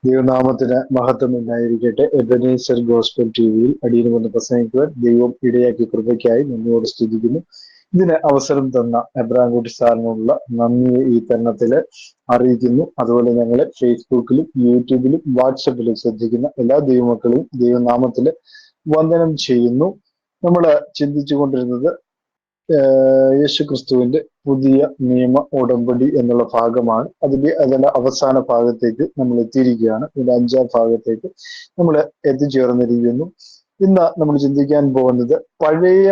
ദൈവനാമത്തിന് മഹത്വം ഉണ്ടായിരിക്കട്ടെ. എബനേസർ ഗോസ്പൽ ടിവിയിൽ അടിയന് വന്ന് പ്രസംഗിക്കുവാൻ ദൈവം ഇടയാക്കി കൃപയ്ക്കായി നന്ദിയോട് സ്തുതിക്കുന്നു. ഇതിന് അവസരം തന്ന എബ്രാംകുട്ടി സാറിനുള്ള നന്ദിയെ ഈ തരുണത്തില് അറിയിക്കുന്നു. അതുപോലെ ഞങ്ങളെ ഫേസ്ബുക്കിലും യൂട്യൂബിലും വാട്സപ്പിലും ശ്രദ്ധിക്കുന്ന എല്ലാ ദൈവമക്കളെയും ദൈവനാമത്തില് വന്ദനം ചെയ്യുന്നു. നമ്മള് ചിന്തിച്ചു കൊണ്ടിരുന്നത് യേശു ക്രിസ്തുവിന്റെ പുതിയ നിയമ ഉടമ്പടി എന്നുള്ള ഭാഗമാണ്. അതിന്റെ അവസാന ഭാഗത്തേക്ക് നമ്മൾ എത്തിയിരിക്കുകയാണ്. ഇതിന്റെ 5-ാം ഭാഗത്തേക്ക് നമ്മൾ എത്തിച്ചേർന്നിരിക്കുന്നു. ഇന്ന് നമ്മൾ ചിന്തിക്കാൻ പോകുന്നത് പഴയ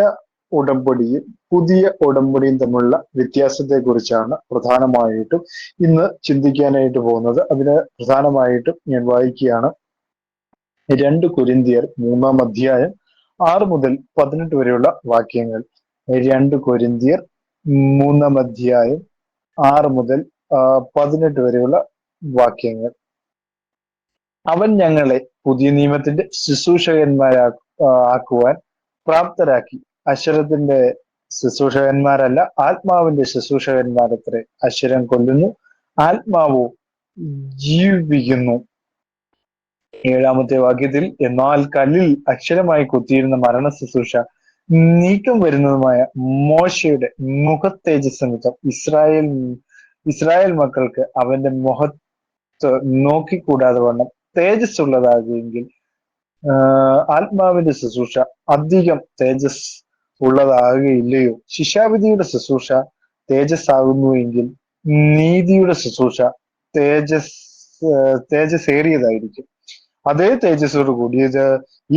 ഉടമ്പടിയും പുതിയ ഉടമ്പടിയും തമ്മിലുള്ള വ്യത്യാസത്തെ കുറിച്ചാണ് പ്രധാനമായിട്ടും ഇന്ന് ചിന്തിക്കാനായിട്ട് പോകുന്നത്. അതിന് പ്രധാനമായിട്ടും ഞാൻ വായിക്കുകയാണ് 2 കൊരിന്ത്യർ 3-ാം അധ്യായം 6 മുതൽ 18 വരെയുള്ള വാക്യങ്ങൾ. 2 കൊരിന്ത്യർ 3-ാം അധ്യായം 6 മുതൽ 18 വരെയുള്ള വാക്യങ്ങൾ. അവൻ ഞങ്ങളെ പുതിയ നിയമത്തിന്റെ ശുശ്രൂഷകന്മാരാക്കുവാൻ പ്രാപ്തരാക്കി. അക്ഷരത്തിന്റെ ശുശ്രൂഷകന്മാരല്ല, ആത്മാവിന്റെ ശുശ്രൂഷകന്മാരത്രേ. അക്ഷരം കൊല്ലുന്നു, ആത്മാവോ ജീവിപ്പിക്കുന്നു. 7-ാമത്തെ വാക്യത്തിൽ, എന്നാൽ കല്ലിൽ അക്ഷരമായി കുത്തിയിരുന്ന മരണ ശുശ്രൂഷ നീക്കം വരുന്നതുമായ മോശയുടെ മുഖത്തേജസ് നിമിത്തം ഇസ്രായേൽ മക്കൾക്ക് അവന്റെ മുഖത്ത് നോക്കിക്കൂടാതെ വണ്ണം തേജസ് ഉള്ളതാകുമെങ്കിൽ ആത്മാവിന്റെ ശുശ്രൂഷ അധികം തേജസ് ഉള്ളതാകുകയില്ലയോ? ശിക്ഷാവിധിയുടെ ശുശ്രൂഷ തേജസ് ആകുന്നുവെങ്കിൽ നീതിയുടെ ശുശ്രൂഷ തേജസ്സേറിയതായിരിക്കും. അതേ തേജസ്സോട് കൂടിയത്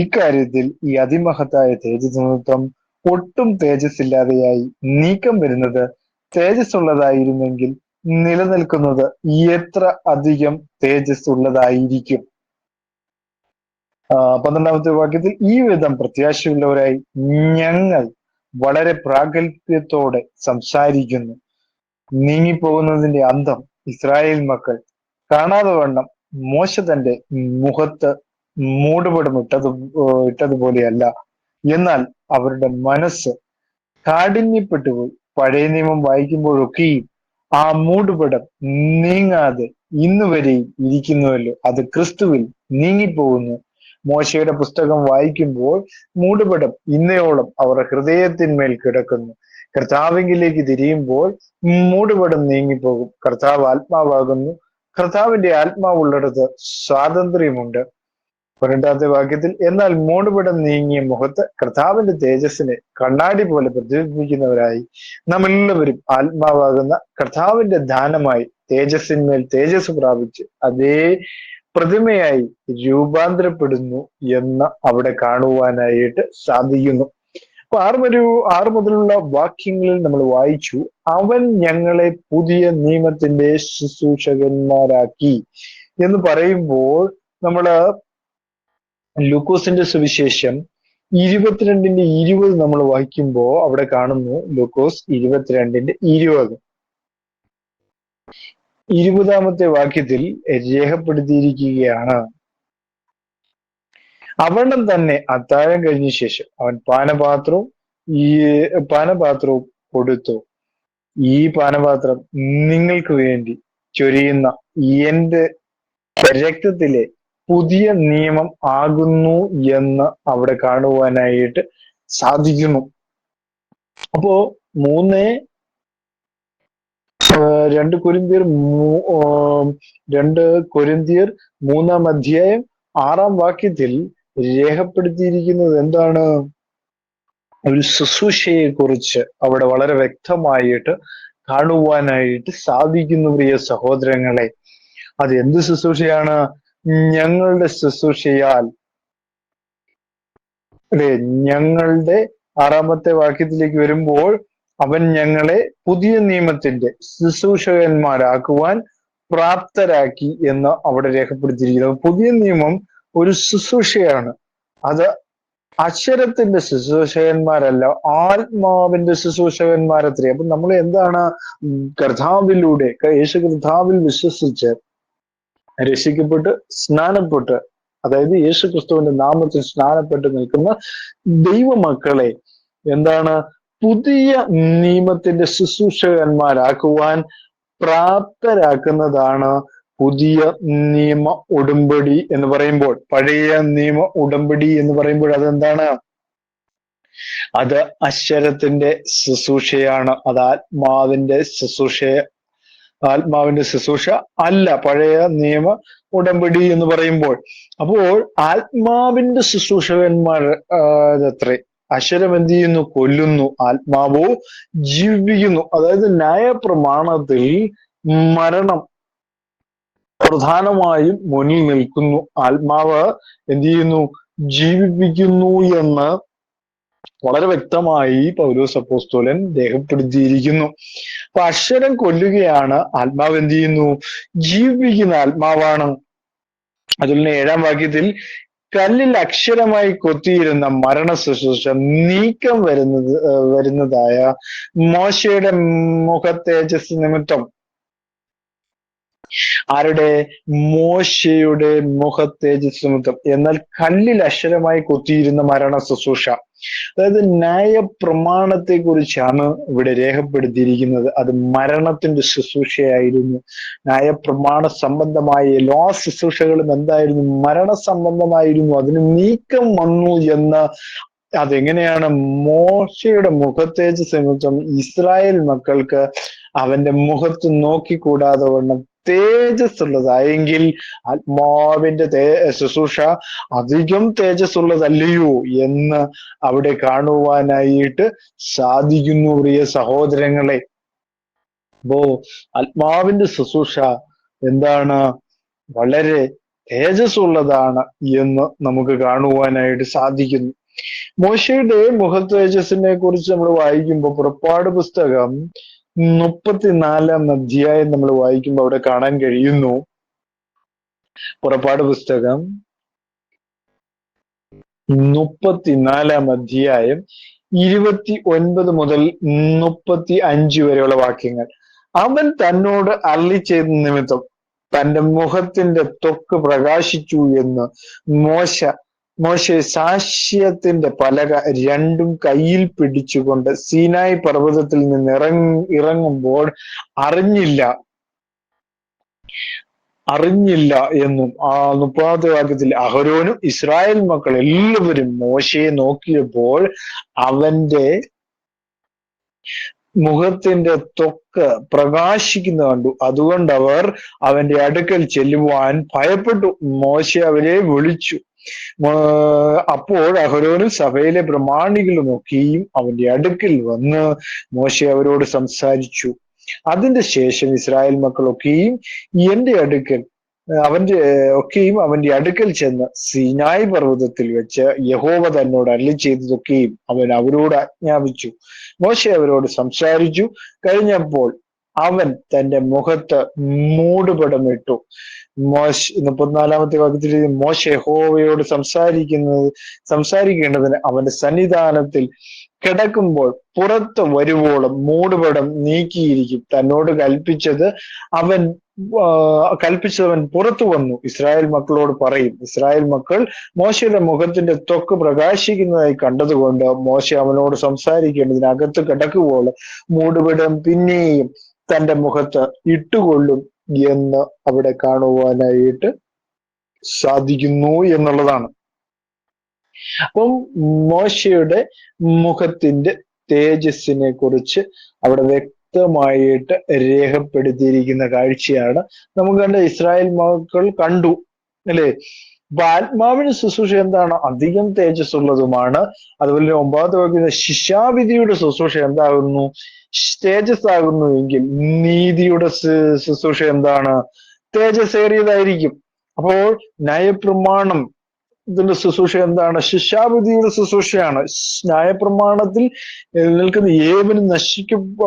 ഇക്കാര്യത്തിൽ ഈ അതിമഹത്തായ തേജസ് നിമിത്തം ഒട്ടും തേജസ്സില്ലാതെയായി നീക്കം വരുന്നത് തേജസ് ഉള്ളതായിരുന്നെങ്കിൽ നിലനിൽക്കുന്നത് എത്ര അധികം തേജസ് ഉള്ളതായിരിക്കും. 12-ാമത്തെ വാക്യത്തിൽ, ഈ വിധം പ്രത്യാശയുള്ളവരായി ഞങ്ങൾ വളരെ പ്രാഗൽഭ്യത്തോടെ സംസാരിക്കുന്നു. നീങ്ങിപ്പോകുന്നതിന്റെ അന്തം ഇസ്രായേൽ മക്കൾ കാണാതെ വണ്ണം മോശ തന്റെ മുഖത്ത് മൂടുപടം ഇട്ടതുപോലെയല്ല, എന്നാൽ അവരുടെ മനസ്സ് കാഠിന്യപ്പെട്ടുപോയി. പഴയ നിയമം വായിക്കുമ്പോഴൊക്കെയും ആ മൂടുപടം നീങ്ങാതെ ഇന്നുവരെയും ഇരിക്കുന്നുവല്ലോ, അത് ക്രിസ്തുവിൽ നീങ്ങിപ്പോകുന്നു. മോശയുടെ പുസ്തകം വായിക്കുമ്പോൾ മൂടുപടം ഇന്നയോളം അവരുടെ ഹൃദയത്തിന്മേൽ കിടക്കുന്നു. കർത്താവിലേക്ക് തിരിയുമ്പോൾ മൂടുപടം നീങ്ങിപ്പോകും. കർത്താവ് ആത്മാവാകുന്നു. കർത്താവിന്റെ ആത്മാവുള്ളിടത്ത് സ്വാതന്ത്ര്യമുണ്ട്. 12-ാമത്തെ വാക്യത്തിൽ, എന്നാൽ മൂടുപടം നീങ്ങിയ മുഖത്ത് കർത്താവിന്റെ തേജസ്സിനെ കണ്ണാടി പോലെ പ്രതിഫലിപ്പിക്കുന്നവരായി നാം എല്ലാവരും ആത്മാവാകുന്ന കർത്താവിന്റെ ദാനമായി തേജസ്സിന്മേൽ തേജസ് പ്രാപിച്ച് അതേ പ്രതിമയായി രൂപാന്തരപ്പെടുന്നു എന്ന് അവിടെ കാണുവാനായിട്ട് സാധിക്കുന്നു. അപ്പൊ 6 മുതലുള്ള വാക്യങ്ങളിൽ നമ്മൾ വായിച്ചു, അവൻ ഞങ്ങളെ പുതിയ നിയമത്തിന്റെ ശുശ്രൂഷകന്മാരാക്കി എന്ന് പറയുമ്പോൾ നമ്മള് ലൂക്കോസിന്റെ സുവിശേഷം 22-20 നമ്മൾ വായിക്കുമ്പോൾ അവിടെ കാണുന്നു. ലൂക്കോസ് 22-20 20-ാമത്തെ വാക്യത്തിൽ രേഖപ്പെടുത്തിയിരിക്കുകയാണ്, അവണ്ണം തന്നെ അത്താഴം കഴിഞ്ഞ ശേഷം അവൻ പാനപാത്രവും കൊടുത്തു. ഈ പാനപാത്രം നിങ്ങൾക്ക് വേണ്ടി ചൊരിയുന്ന എന്റെ രക്തത്തിലെ പുതിയ നിയമം ആകുന്നു എന്ന് അവിടെ കാണുവാനായിട്ട് സാധിക്കുന്നു. അപ്പോ 2 കൊരിന്ത്യർ 3-ാം അധ്യായം 6-ാം വാക്യത്തിൽ രേഖപ്പെടുത്തിയിരിക്കുന്നത് എന്താണ്? ഒരു ശുശ്രൂഷയെ കുറിച്ച് അവിടെ വളരെ വ്യക്തമായിട്ട് കാണുവാനായിട്ട് സാധിക്കുന്നു. പ്രിയ സഹോദരങ്ങളെ, അത് എന്ത് ശുശ്രൂഷയാണ്? ഞങ്ങളുടെ ശുശ്രൂഷയാൽ, അല്ലെ, ഞങ്ങളുടെ 6-ാമത്തെ വാക്യത്തിലേക്ക് വരുമ്പോൾ അവൻ ഞങ്ങളെ പുതിയ നിയമത്തിന്റെ ശുശ്രൂഷകന്മാരാക്കുവാൻ പ്രാപ്തരാക്കി എന്ന് അവിടെ രേഖപ്പെടുത്തിയിരിക്കുന്നത്. പുതിയ നിയമം ഒരു ശുശ്രൂഷയാണ്. അത് അക്ഷരത്തിന്റെ ശുശ്രൂഷകന്മാരല്ല, ആത്മാവിന്റെ ശുശ്രൂഷകന്മാരത്രേ. അപ്പൊ നമ്മൾ എന്താണ്? കർത്താവിലൂടെ, യേശു കർത്താവിൽ വിശ്വസിച്ച് രക്ഷിക്കപ്പെട്ട് സ്നാനപ്പെട്ട്, അതായത് യേശു ക്രിസ്തുവിന്റെ നാമത്തിൽ സ്നാനപ്പെട്ട് നിൽക്കുന്ന ദൈവമക്കളെ എന്താണ്? പുതിയ നിയമത്തിന്റെ ശുശ്രൂഷകന്മാരാക്കുവാൻ പ്രാപ്തരാക്കുന്നതാണ് പുതിയ നിയമ ഉടമ്പടി എന്ന് പറയുമ്പോൾ, പഴയ നിയമ ഉടമ്പടി എന്ന് പറയുമ്പോൾ അതെന്താണ്? അത് അക്ഷരത്തിന്റെ ശുശ്രൂഷയാണ്. അത് ആത്മാവിന്റെ ശുശ്രൂഷ അല്ല പഴയ നിയമ ഉടമ്പടി എന്ന് പറയുമ്പോൾ. അപ്പോൾ ആത്മാവിന്റെ ശുശ്രൂഷകന്മാർ അത്രേ. അക്ഷരം എന്ത് ചെയ്യുന്നു? കൊല്ലുന്നു, ആത്മാവോ ജീവിപ്പിക്കുന്നു. അതായത് ന്യായപ്രമാണത്തിൽ മരണം പ്രധാനമായും മുന്നിൽ നിൽക്കുന്നു, ആത്മാവ് എന്ത് ചെയ്യുന്നു? ജീവിപ്പിക്കുന്നു എന്ന് വളരെ വ്യക്തമായി പൗലോസ് അപ്പോസ്തലൻ രേഖപ്പെടുത്തിയിരിക്കുന്നു. അപ്പൊ അക്ഷരം കൊല്ലുകയാണ്, ആത്മാവ് എന്ത് ചെയ്യുന്നു? ജീവിപ്പിക്കുന്ന ആത്മാവാണ്. അതുപോലെ 7-ാം വാക്യത്തിൽ കല്ലിൽ അക്ഷരമായി കൊത്തിയിരുന്ന മരണ ശുശ്രൂഷ നീക്കം വരുന്നതായ മോശയുടെ മുഖതേജസ് നിമിത്തം. ആരുടെ? മോശയുടെ മുഖതേജസ് നിമിത്തം. എന്നാൽ കല്ലിൽ അക്ഷരമായി കൊത്തിയിരുന്ന മരണ ശുശ്രൂഷ, അതായത് ന്യായപ്രമാണത്തെ കുറിച്ചാണ് ഇവിടെ രേഖപ്പെടുത്തിയിരിക്കുന്നത്. അത് മരണത്തിന്റെ ശുശ്രൂഷയായിരുന്നു. ന്യായപ്രമാണ സംബന്ധമായ എല്ലാ ശുശ്രൂഷകളും എന്തായിരുന്നു? മരണ സംബന്ധമായിരുന്നു. അതിന് നീക്കം വന്നു എന്ന്. അതെങ്ങനെയാണ്? മോശയുടെ മുഖതേജസ് നിമിത്തം ഇസ്രായേൽ മക്കൾക്ക് അവന്റെ മുഖത്ത് നോക്കിക്കൂടാതെ വണ്ണം തേജസ് ഉള്ളതായെങ്കിൽ ആത്മാവിന്റെ ശുശ്രൂഷ അധികം തേജസ് ഉള്ളതല്ലയോ എന്ന് അവിടെ കാണുവാനായിട്ട് സാധിക്കുന്നു പ്രിയ സഹോദരങ്ങളെ. അപ്പോ ആത്മാവിന്റെ ശുശ്രൂഷ എന്താണ്? വളരെ തേജസ് ഉള്ളതാണ് എന്ന് നമുക്ക് കാണുവാനായിട്ട് സാധിക്കുന്നു. മോശയുടെ മുഖതേജസ്സിനെ കുറിച്ച് നമ്മൾ വായിക്കുമ്പോൾ പുറപ്പാട് പുസ്തകം 34-ാം അധ്യായം നമ്മൾ വായിക്കുമ്പോൾ അവിടെ കാണാൻ കഴിയുന്നു. പുറപ്പാട് പുസ്തകം 34-ാം അധ്യായം 29 മുതൽ 35 വരെയുള്ള വാക്യങ്ങൾ. അവൻ തന്നോട് അരുളി ചെയ്ത നിമിത്തം തന്റെ മുഖത്തിന്റെ ത്വക്ക് പ്രകാശിച്ചു എന്ന് മോശെ സാക്ഷ്യത്തിന്റെ പലക രണ്ടും കയ്യിൽ പിടിച്ചുകൊണ്ട് സീനായി പർവ്വതത്തിൽ നിന്ന് ഇറങ്ങുമ്പോൾ അറിഞ്ഞില്ല എന്നും. 30-ാമത്തെ വാക്യത്തിൽ അഹരോനും ഇസ്രായേൽ മക്കൾ എല്ലാവരും മോശയെ നോക്കിയപ്പോൾ അവന്റെ മുഖത്തിന്റെ ത്വക്ക് പ്രകാശിക്കുന്ന കണ്ടു. അതുകൊണ്ട് അവർ അവന്റെ അടുക്കൽ ചെല്ലുവാൻ ഭയപ്പെട്ടു. മോശെ അവരെ വിളിച്ചു. അപ്പോൾ അഹരോനും സഭയിലെ പ്രമാണികളും ഒക്കെയും അവന്റെ അടുക്കൽ വന്ന് മോശെ അവരോട് സംസാരിച്ചു. അതിന്റെ ശേഷം ഇസ്രായേൽ മക്കളൊക്കെയും അവന്റെ അടുക്കൽ ചെന്ന് സീനായി പർവ്വതത്തിൽ വെച്ച് യഹോവ തന്നോട് അരുളി ചെയ്തതൊക്കെയും അവൻ അവരോട് ആജ്ഞാപിച്ചു. മോശെ അവരോട് സംസാരിച്ചു കഴിഞ്ഞപ്പോൾ അവൻ തന്റെ മുഖത്ത് മൂടുപടമിട്ടു. 34-ാമത്തെ വാക്യത്തിൽ മോശെ യഹോവയോട് സംസാരിക്കേണ്ടതിന് അവന്റെ സന്നിധാനത്തിൽ കിടക്കുമ്പോൾ പുറത്ത് വരുവോളം മൂടുപടം നീക്കിയിരിക്കും. തന്നോട് കൽപ്പിച്ചവൻ പുറത്തു വന്നു ഇസ്രായേൽ മക്കളോട് പറയും. ഇസ്രായേൽ മക്കൾ മോശയുടെ മുഖത്തിന്റെ ത്വക്ക് പ്രകാശിക്കുന്നതായി കണ്ടതുകൊണ്ട് മോശെ അവനോട് സംസാരിക്കേണ്ടതിന് അകത്ത് കിടക്കുവോളം മൂടുപടം പിന്നെയും തന്റെ മുഖത്ത് ഇട്ടുകൊള്ളും എന്ന് അവിടെ കാണുവാനായിട്ട് സാധിക്കുന്നു എന്നുള്ളതാണ്. അപ്പം മോശയുടെ മുഖത്തിന്റെ തേജസ്സിനെ കുറിച്ച് അവിടെ വ്യക്തമായിട്ട് രേഖപ്പെടുത്തിയിരിക്കുന്ന കാഴ്ചയാണ് നമുക്ക് കണ്ട. ഇസ്രായേൽ മക്കൾ കണ്ടു അല്ലെ. അപ്പൊ ആത്മാവിന്റെ ശുശ്രൂഷ എന്താണ്? അധികം തേജസ് ഉള്ളതുമാണ്. അതുപോലെ 9-ാമത്തെ വാക്യത്തിൽ ശിക്ഷാവിധിയുടെ ശുശ്രൂഷ എന്താകുന്നു? തേജസ് ആകുന്നു എങ്കിൽ നീതിയുടെ ശുശ്രൂഷ എന്താണ്? തേജസ്സേറിയതായിരിക്കും. അപ്പോൾ ന്യായപ്രമാണം ഇതിന്റെ ശുശ്രൂഷ എന്താണ്? ശിക്ഷാവിധിയുടെ ശുശ്രൂഷയാണ്. ന്യായപ്രമാണത്തിൽ നിൽക്കുന്ന ഏവനും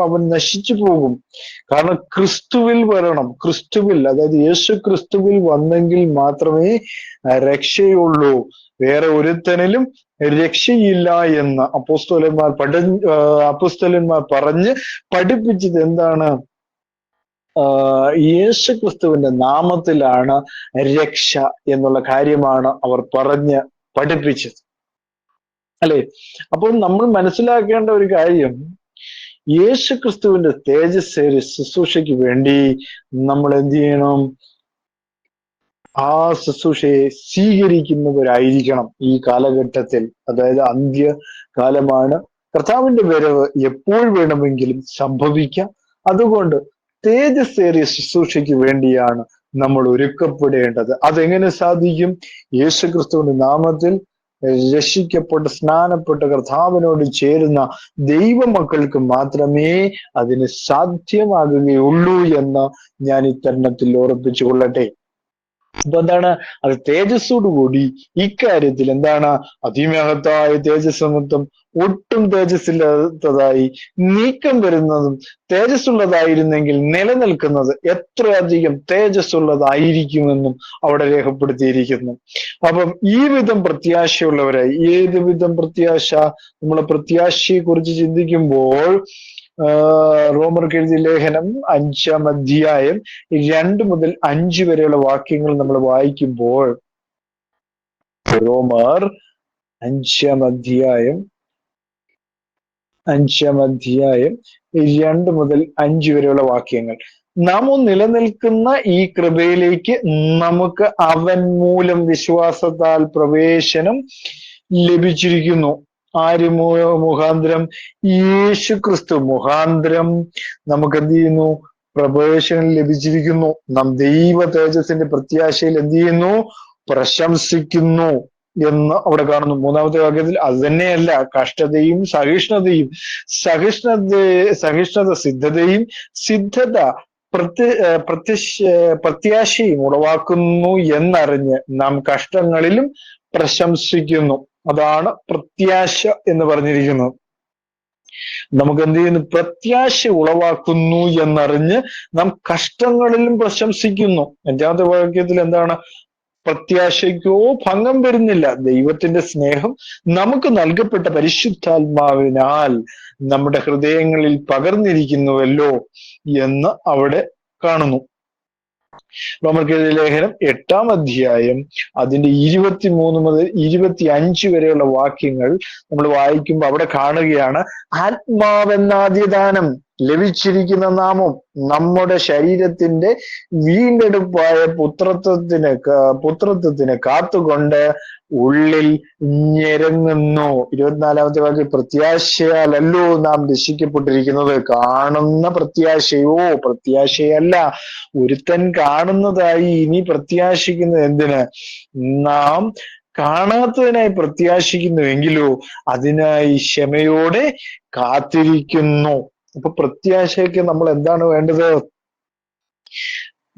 അവൻ നശിച്ചു പോകും. കാരണം ക്രിസ്തുവിൽ വരണം. അതായത് യേശു ക്രിസ്തുവിൽ വന്നെങ്കിൽ മാത്രമേ രക്ഷയുള്ളൂ. വേറെ ഒരുത്തനിലും രക്ഷയില്ല എന്ന് അപ്പോസ്തലന്മാർ പറഞ്ഞ് പഠിപ്പിച്ചത് എന്താണ്? യേശു ക്രിസ്തുവിന്റെ നാമത്തിലാണ് രക്ഷ എന്നുള്ള കാര്യമാണ് അവർ പറഞ്ഞ് പഠിപ്പിച്ചത് അല്ലെ. അപ്പോൾ നമ്മൾ മനസ്സിലാക്കേണ്ട ഒരു കാര്യം, യേശു ക്രിസ്തുവിന്റെ തേജസ്സേറിയ ശുശ്രൂഷയ്ക്ക് വേണ്ടി നമ്മൾ എന്ത് ചെയ്യണം? ആ ശുശ്രൂഷയെ സ്വീകരിക്കുന്നവരായിരിക്കണം ഈ കാലഘട്ടത്തിൽ. അതായത് അന്ത്യകാലമാണ്, കർത്താവിന്റെ വരവ് എപ്പോൾ വേണമെങ്കിലും സംഭവിക്കാം. അതുകൊണ്ട് തേജസ്സേറിയ ശുശ്രൂഷയ്ക്ക് വേണ്ടിയാണ് നമ്മൾ ഒരുക്കപ്പെടേണ്ടത്. അതെങ്ങനെ സാധിക്കും? യേശുക്രിസ്തുവിന്റെ നാമത്തിൽ രക്ഷിക്കപ്പെട്ട് സ്നാനപ്പെട്ട് കർത്താവിനോട് ചേരുന്ന ദൈവമക്കൾക്ക് മാത്രമേ അതിന് സാധ്യമാകുകയുള്ളൂ എന്ന് ഞാൻ ഈ തരുണത്തിൽ ഓർപ്പിച്ചു കൊള്ളട്ടെ. അപ്പൊ എന്താണ് അത്? തേജസ്സോടുകൂടി ഇക്കാര്യത്തിൽ എന്താണ്? അതിമഹത്തായ തേജസ് നിമിത്തം ഒട്ടും തേജസ്സില്ലാത്തതായി നീക്കം വരുന്നതും തേജസ്സുള്ളതായിരുന്നെങ്കിൽ നിലനിൽക്കുന്നത് എത്രയധികം തേജസ്സുള്ളതായിരിക്കുമെന്നും അവിടെ രേഖപ്പെടുത്തിയിരിക്കുന്നു. അപ്പം ഈ വിധം പ്രത്യാശയുള്ളവരായി, ഏത് വിധം പ്രത്യാശ? നമ്മളെ പ്രത്യാശയെ കുറിച്ച് ചിന്തിക്കുമ്പോൾ റോമർക്ക് എഴുതിയ ലേഖനം 5-ാം അധ്യായം 2 മുതൽ 5 വരെയുള്ള വാക്യങ്ങൾ നമ്മൾ വായിക്കുമ്പോൾ, റോമർ 5-ാം അധ്യായം 2 മുതൽ 5 വരെയുള്ള വാക്യങ്ങൾ, നാം നിലനിൽക്കുന്ന ഈ കൃപയിലേക്ക് നമുക്ക് അവൻ മൂലം വിശ്വാസത്താൽ പ്രവേശനം ലഭിച്ചിരിക്കുന്നു. ആര് മുഖാന്തരം? യേശുക്രിസ്തു മുഖാന്തരം നമുക്ക് എന്ത് ചെയ്യുന്നു? പ്രവേശനം ലഭിച്ചിരിക്കുന്നു. നാം ദൈവ തേജസ്സിന്റെ പ്രത്യാശയിൽ എന്ത് ചെയ്യുന്നു? പ്രശംസിക്കുന്നു എന്ന് അവിടെ കാണുന്നു. 3-ാമത്തെ വാക്യത്തിൽ അത് തന്നെയല്ല, കഷ്ടതയും സഹിഷ്ണുതയും, സഹിഷ്ണുത സിദ്ധതയും, സിദ്ധത പ്രത്യാശയും ഉളവാക്കുന്നു എന്നറിഞ്ഞ് നാം കഷ്ടങ്ങളിലും പ്രശംസിക്കുന്നു. അതാണ് പ്രത്യാശ എന്ന് പറഞ്ഞിരിക്കുന്നത്. നമുക്ക് എന്ത് ചെയ്യുന്നു? പ്രത്യാശ ഉളവാക്കുന്നു എന്നറിഞ്ഞ് നാം കഷ്ടങ്ങളിലും പ്രശംസിക്കുന്നു. 5-ാമത്തെ വാക്യത്തിൽ എന്താണ്? പ്രത്യാശയ്ക്കോ ഭംഗം വരുന്നില്ല. ദൈവത്തിന്റെ സ്നേഹം നമുക്ക് നൽകപ്പെട്ട പരിശുദ്ധാത്മാവിനാൽ നമ്മുടെ ഹൃദയങ്ങളിൽ പകർന്നിരിക്കുന്നുവല്ലോ എന്ന് അവിടെ കാണുന്നു. റോമർക്ക് എഴുതിയ ലേഖനം 8-ാം അധ്യായം അതിന്റെ 23 മുതൽ 25 വരെയുള്ള വാക്യങ്ങൾ നമ്മൾ വായിക്കുമ്പോൾ അവിടെ കാണുകയാണ്, ആത്മാവെന്നാദ്യദാനം ലഭിച്ചിരിക്കുന്ന നാമം നമ്മുടെ ശരീരത്തിന്റെ വീണ്ടെടുപ്പായ പുത്രത്വത്തിന് കാത്തുകൊണ്ട് ഉള്ളിൽ ഞെരങ്ങുന്നു. 24-ാമത്തെ വാക്യം, പ്രത്യാശയാലല്ലോ നാം രക്ഷിക്കപ്പെട്ടിരിക്കുന്നത്. കാണുന്ന പ്രത്യാശയല്ല. ഒരുത്തൻ കാണുന്നതായി ഇനി പ്രത്യാശിക്കുന്നത് എന്തിന്? നാം കാണാത്തതിനായി പ്രത്യാശിക്കുന്നുവെങ്കിലോ അതിനായി ക്ഷമയോടെ കാത്തിരിക്കുന്നു. അപ്പൊ പ്രത്യാശയ്ക്ക് നമ്മൾ എന്താണ് വേണ്ടത്?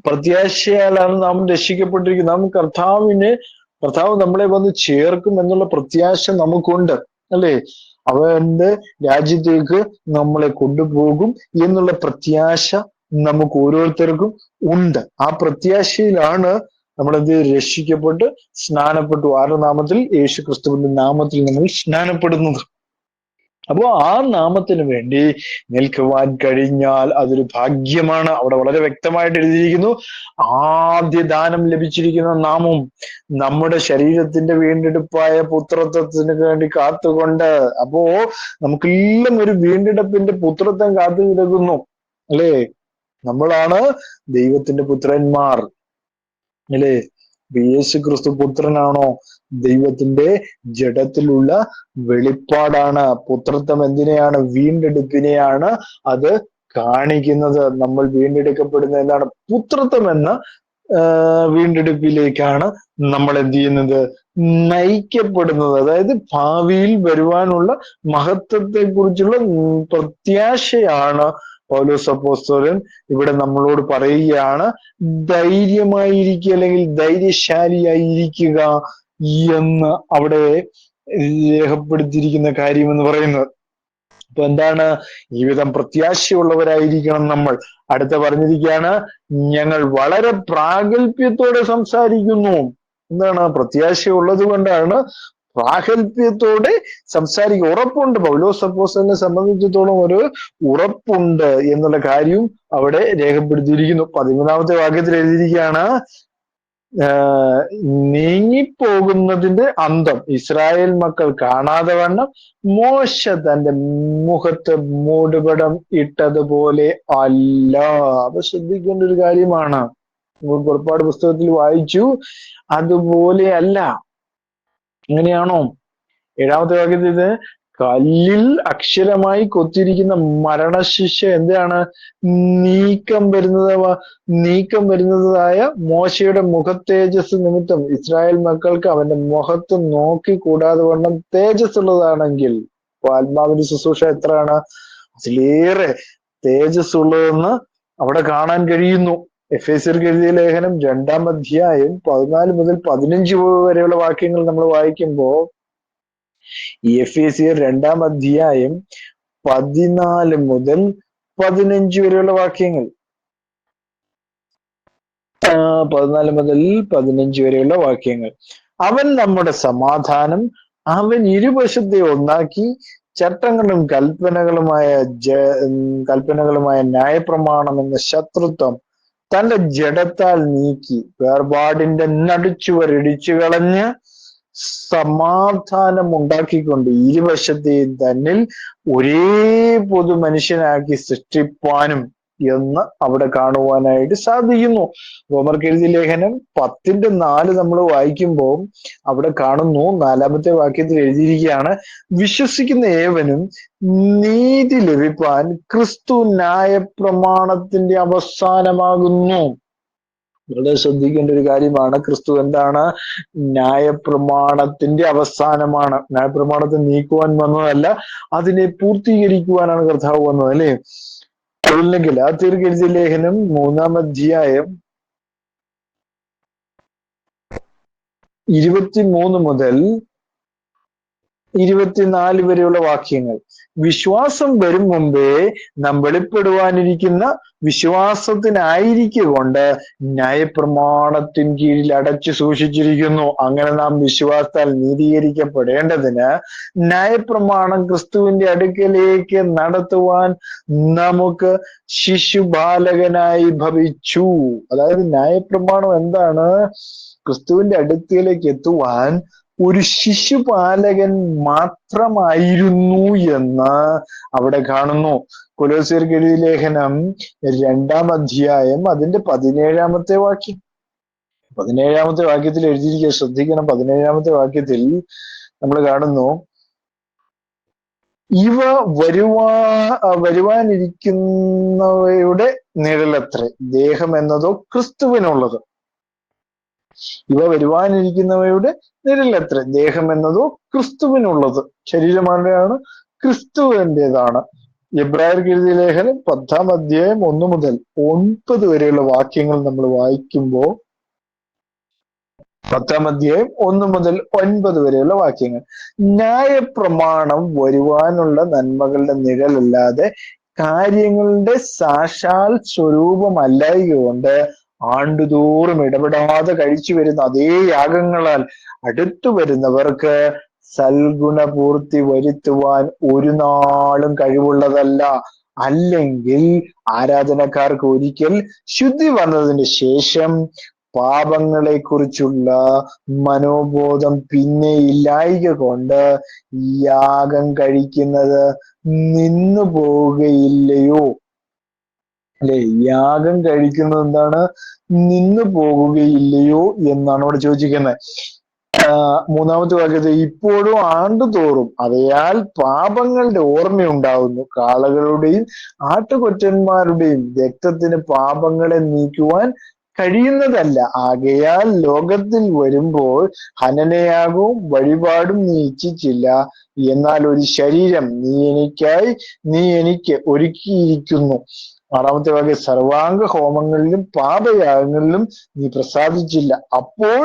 പ്രത്യാശയാലാണ് നാം രക്ഷിക്കപ്പെട്ടിരിക്കുന്നത്. നാം കർത്താവ് നമ്മളെ വന്ന് ചേർക്കും എന്നുള്ള പ്രത്യാശ നമുക്കുണ്ട്, അല്ലേ? അവന്റെ രാജ്യത്തേക്ക് നമ്മളെ കൊണ്ടുപോകും എന്നുള്ള പ്രത്യാശ നമുക്ക് ഓരോരുത്തർക്കും ഉണ്ട്. ആ പ്രത്യാശയിലാണ് നമ്മളെന്ത് രക്ഷിക്കപ്പെട്ട് സ്നാനപ്പെട്ടു. ആരുടെ നാമത്തിൽ? യേശു ക്രിസ്തുവിന്റെ നാമത്തിൽ നമ്മൾ സ്നാനപ്പെടുന്നത്. അപ്പോ ആ നാമത്തിന് വേണ്ടി നിൽക്കുവാൻ കഴിഞ്ഞാൽ അതൊരു ഭാഗ്യമാണ്. അവിടെ വളരെ വ്യക്തമായിട്ട് എഴുതിയിരിക്കുന്നു, ആദ്യ ദാനം ലഭിച്ചിരിക്കുന്ന നാമം നമ്മുടെ ശരീരത്തിന്റെ വീണ്ടെടുപ്പായ പുത്രത്വത്തിന് വേണ്ടി കാത്തുകൊണ്ട്. അപ്പോ നമുക്കെല്ലാം ഒരു വീണ്ടെടുപ്പിന്റെ പുത്രത്വം കാത്തു കിടക്കുന്നു, അല്ലേ? നമ്മളാണ് ദൈവത്തിന്റെ പുത്രന്മാർ, അല്ലേ? യേശു ക്രിസ്തു പുത്രനാണോ? ദൈവത്തിന്റെ ജഡത്തിലുള്ള വെളിപ്പാടാണ്. പുത്രത്വം എന്തിനെയാണ്? വീണ്ടെടുപ്പിനെയാണ് അത് കാണിക്കുന്നത്. നമ്മൾ വീണ്ടെടുക്കപ്പെടുന്ന എന്താണ്? പുത്രത്വം എന്ന വീണ്ടെടുപ്പിലേക്കാണ് നമ്മൾ എന്ത് ചെയ്യുന്നത്? നയിക്കപ്പെടുന്നത്. അതായത് ഭാവിയിൽ വരുവാനുള്ള മഹത്വത്തെ കുറിച്ചുള്ള പ്രത്യാശയാണ് പൗലോസ് അപ്പോസ്തലൻ ഇവിടെ നമ്മളോട് പറയുകയാണ്, ധൈര്യമായിരിക്കുക അല്ലെങ്കിൽ ധൈര്യശാലിയായിരിക്കുക എന്ന് അവിടെ രേഖപ്പെടുത്തിയിരിക്കുന്ന കാര്യം എന്ന് പറയുന്നത്. അപ്പൊ എന്താണ്? ഈ വിധം പ്രത്യാശയുള്ളവരായിരിക്കണം നമ്മൾ. അടുത്ത പറഞ്ഞിരിക്കുകയാണ്, ഞങ്ങൾ വളരെ പ്രാഗൽഭ്യത്തോടെ സംസാരിക്കുന്നു. എന്താണ്? പ്രത്യാശയുള്ളത് കൊണ്ടാണ് പ്രാഗൽഭ്യത്തോടെ സംസാരിക്കുക. ഉറപ്പുണ്ട്. പൗലോസ് അപ്പോസ്തലനെ സംബന്ധിച്ചിടത്തോളം ഒരു ഉറപ്പുണ്ട് എന്നുള്ള കാര്യവും അവിടെ രേഖപ്പെടുത്തിയിരിക്കുന്നു. 13-ാമത്തെ വാക്യത്തിൽ എഴുതിയിരിക്കുകയാണ്, നീങ്ങിപ്പോകുന്നതിന്റെ അന്തം ഇസ്രായേൽ മക്കൾ കാണാതെ വണ്ണം മോശ തന്റെ മുഖത്ത് മൂടുപടം ഇട്ടതുപോലെ അല്ല. അപ്പൊ ശ്രദ്ധിക്കേണ്ട ഒരു കാര്യമാണ്. പുറപ്പാട് പുസ്തകത്തിൽ വായിച്ചു. അതുപോലെയല്ല. എങ്ങനെയാണോ 7-ാമത്തെ വാക്യത്തിൽ ഇത് കല്ലിൽ അക്ഷരമായി കൊത്തിയിരിക്കുന്ന മരണശിക്ഷ എന്താണ് നീക്കം വരുന്നതായ മോശയുടെ മുഖത്തേജസ് നിമിത്തം ഇസ്രായേൽ മക്കൾക്ക് അവന്റെ മുഖത്ത് നോക്കിക്കൂടാതെ വണ്ണം തേജസ് ഉള്ളതാണെങ്കിൽ ആത്മാവിന്റെ ശുശ്രൂഷ എത്രയാണ് അതിലേറെ തേജസ് ഉള്ളതെന്ന് അവിടെ കാണാൻ കഴിയുന്നു. എഫേസ്യർക്ക് എഴുതിയ ലേഖനം 2-ാം അധ്യായം 14 മുതൽ 15 വരെയുള്ള വാക്യങ്ങൾ നമ്മൾ വായിക്കുമ്പോൾ എഫേസ്യർ 2-ാം അധ്യായം 14 മുതൽ 15 വരെയുള്ള വാക്യങ്ങൾ 14 മുതൽ 15 വരെയുള്ള വാക്യങ്ങൾ. അവൻ നമ്മുടെ സമാധാനം, അവൻ ഇരുവശത്തെ ഒന്നാക്കി ചട്ടങ്ങളും കൽപ്പനകളുമായ ന്യായപ്രമാണം എന്ന ശത്രുത്വം തന്റെ ജഡത്താൽ നീക്കി വേർപാടിന്റെ നടുച്ചുവർ ഇടിച്ചു കളഞ്ഞ് സമാധാനം ഉണ്ടാക്കിക്കൊണ്ട് ഇരുവശത്തെയും തന്നിൽ ഒരേ പൊതു മനുഷ്യനാക്കി സൃഷ്ടിപ്പാനും എന്ന് അവിടെ കാണുവാനായിട്ട് സാധിക്കുന്നു. റോമർക്ക് എഴുതിയ ലേഖനം 10:4 നമ്മൾ വായിക്കുമ്പോൾ അവിടെ കാണുന്നു, 4-ാമത്തെ വാക്യത്തിൽ എഴുതിയിരിക്കുകയാണ്, വിശ്വസിക്കുന്ന ഏവനും നീതി ലഭിപ്പാൻ ക്രിസ്തു ന്യായപ്രമാണത്തിന്റെ അവസാനമാകുന്നു. വളരെ ശ്രദ്ധിക്കേണ്ട ഒരു കാര്യമാണ്. ക്രിസ്തു എന്താണ്? ന്യായപ്രമാണത്തിന്റെ അവസാനമാണ്. ന്യായപ്രമാണത്തെ നീക്കുവാൻ വന്നതല്ല, അതിനെ പൂർത്തീകരിക്കുവാനാണ് കർത്താവ് വന്നത്, അല്ലേ? അല്ലെങ്കിൽ ഗലാത്യർക്ക് എഴുതിയ ലേഖനം 3-ാം അധ്യായം 23 മുതൽ 24 വരെയുള്ള വാക്യങ്ങൾ. വിശ്വാസം വരും മുമ്പേ നാം വെളിപ്പെടുവാനിരിക്കുന്ന വിശ്വാസത്തിനായിരിക്കൊണ്ട് ന്യായപ്രമാണത്തിൻ കീഴിൽ അടച്ചു സൂക്ഷിച്ചിരിക്കുന്നു. അങ്ങനെ നാം വിശ്വാസത്താൽ നീതീകരിക്കപ്പെടേണ്ടതിന് ന്യായപ്രമാണം ക്രിസ്തുവിന്റെ അടുക്കലേക്ക് നടത്തുവാൻ നമുക്ക് ശിശുബാലകനായി ഭവിച്ചു. അതായത് ന്യായപ്രമാണം എന്താണ്? ക്രിസ്തുവിന്റെ അടുക്കലേക്ക് എത്തുവാൻ ഒരു ശിശുപാലകൻ മാത്രമായിരുന്നു എന്ന് അവിടെ കാണുന്നു. കൊലോസ്യർക്ക് എഴുതിയ ലേഖനം 2-ാം അധ്യായം അതിന്റെ 17-ാമത്തെ വാക്യം. 17-ാമത്തെ വാക്യത്തിൽ എഴുതിയിരിക്കുക, ശ്രദ്ധിക്കണം. 17-ാമത്തെ വാക്യത്തിൽ നമ്മൾ കാണുന്നു, ഇവ വരുവാനിരിക്കുന്നവയുടെ നിഴലത്രേ, ദേഹം എന്നതോ ക്രിസ്തുവിനുള്ളത്. ഇവ വരുവാനിരിക്കുന്നവയുടെ നിഴലത്രേ, ദേഹം എന്നതോ ക്രിസ്തുവിനുള്ളത്. ശരീരമാണ് ക്രിസ്തുവിൻ്റെതാണ്. എബ്രായർക്ക് എഴുതിയ ലേഖനം 10-ാം അധ്യായം 1 മുതൽ 9 വരെയുള്ള വാക്യങ്ങൾ നമ്മൾ വായിക്കുമ്പോൾ 10-ാം അധ്യായം 1 മുതൽ 9 വരെയുള്ള വാക്യങ്ങൾ, ന്യായപ്രമാണം വരുവാനുള്ള നന്മകളുടെ നിഴലല്ലാതെ കാര്യങ്ങളുടെ സാക്ഷാൽ സ്വരൂപമല്ലായകൊണ്ട് ആണ്ടുതോറും ഇടപെടാതെ കഴിച്ചു വരുന്ന അതേ യാഗങ്ങളാൽ അടുത്തു വരുന്നവർക്ക് സൽഗുണപൂർത്തി വരുത്തുവാൻ ഒരു നാളും കഴിവുള്ളതല്ല. അല്ലെങ്കിൽ ആരാധനക്കാർക്ക് ഒരിക്കൽ ശുദ്ധി വന്നതിന് ശേഷം പാപങ്ങളെ കുറിച്ചുള്ള മനോബോധം പിന്നെ ഇല്ലായ്ക കൊണ്ട് യാഗം കഴിക്കുന്നത് നിന്നു പോവുകയില്ലയോ? അല്ലെ, യാഗം കഴിക്കുന്നത് എന്താണ്? നിന്നു പോകുകയില്ലയോ എന്നാണ് അവിടെ ചോദിക്കുന്നത്. 3-ാമത്തെ വാക്യത്തിൽ, ഇപ്പോഴും ആണ്ടുതോറും അവയാൽ പാപങ്ങളുടെ ഓർമ്മയുണ്ടാകുന്നു. കാളകളുടെയും ആട്ടുകൊറ്റന്മാരുടെയും രക്തത്തിന് പാപങ്ങളെ നീക്കുവാൻ കഴിയുന്നതല്ല. ആകയാൽ ലോകത്തിൽ വരുമ്പോൾ ഹനനയാഗവും വഴിപാടും നീ ഇച്ഛിച്ചില്ല. എന്നാൽ ഒരു ശരീരം നീ എനിക്ക് ഒരുക്കിയിരിക്കുന്നു. 6-ാമത്തെ വാക്യം, സർവാംഗ ഹോമങ്ങളിലും പാപയാഗങ്ങളിലും നീ പ്രസാദിച്ചില്ല. അപ്പോൾ